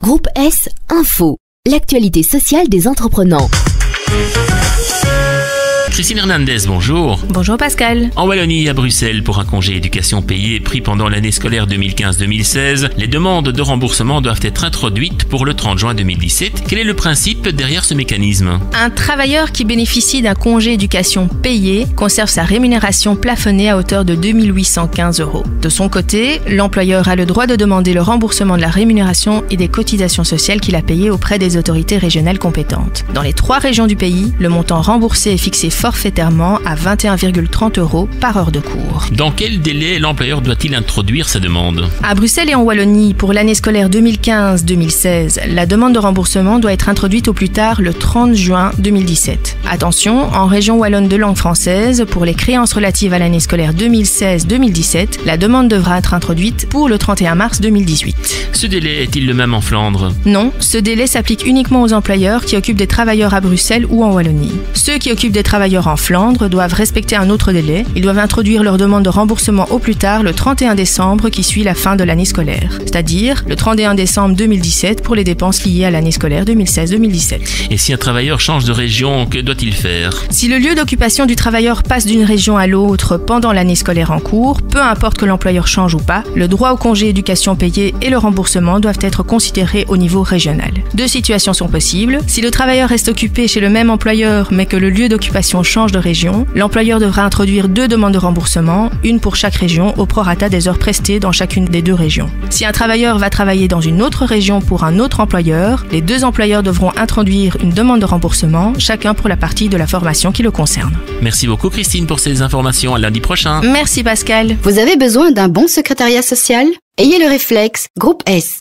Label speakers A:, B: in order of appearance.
A: Groupe S Info, l'actualité sociale des entreprenants.
B: Christine Hernandez, bonjour.
C: Bonjour Pascal.
B: En Wallonie, à Bruxelles, pour un congé éducation payé pris pendant l'année scolaire 2015-2016, les demandes de remboursement doivent être introduites pour le 30 juin 2017. Quel est le principe derrière ce mécanisme?
C: Un travailleur qui bénéficie d'un congé éducation payé conserve sa rémunération plafonnée à hauteur de 2 815 €. De son côté, l'employeur a le droit de demander le remboursement de la rémunération et des cotisations sociales qu'il a payées auprès des autorités régionales compétentes. Dans les 3 régions du pays, le montant remboursé est fixé forfaitairement à 21,30 € par heure de cours.
B: Dans quel délai l'employeur doit-il introduire sa demande?
C: À Bruxelles et en Wallonie, pour l'année scolaire 2015-2016, la demande de remboursement doit être introduite au plus tard le 30 juin 2017. Attention, en région wallonne de langue française, pour les créances relatives à l'année scolaire 2016-2017, la demande devra être introduite pour le 31 mars 2018.
B: Ce délai est-il le même en Flandre?
C: Non, ce délai s'applique uniquement aux employeurs qui occupent des travailleurs à Bruxelles ou en Wallonie. Ceux qui occupent des travailleurs en Flandre doivent respecter un autre délai. Ils doivent introduire leur demande de remboursement au plus tard le 31 décembre qui suit la fin de l'année scolaire, c'est-à-dire le 31 décembre 2017 pour les dépenses liées à l'année scolaire 2016-2017.
B: Et si un travailleur change de région, que doit-il faire?
C: Si le lieu d'occupation du travailleur passe d'une région à l'autre pendant l'année scolaire en cours, peu importe que l'employeur change ou pas, le droit au congé éducation payé et le remboursement doivent être considérés au niveau régional. 2 situations sont possibles. Si le travailleur reste occupé chez le même employeur mais que le lieu d'occupation change de région, l'employeur devra introduire 2 demandes de remboursement, une pour chaque région au prorata des heures prestées dans chacune des 2 régions. Si un travailleur va travailler dans une autre région pour un autre employeur, les 2 employeurs devront introduire une demande de remboursement, chacun pour la partie de la formation qui le concerne.
B: Merci beaucoup Christine pour ces informations. À lundi prochain.
C: Merci Pascal.
A: Vous avez besoin d'un bon secrétariat social? Ayez le réflexe Groupe S.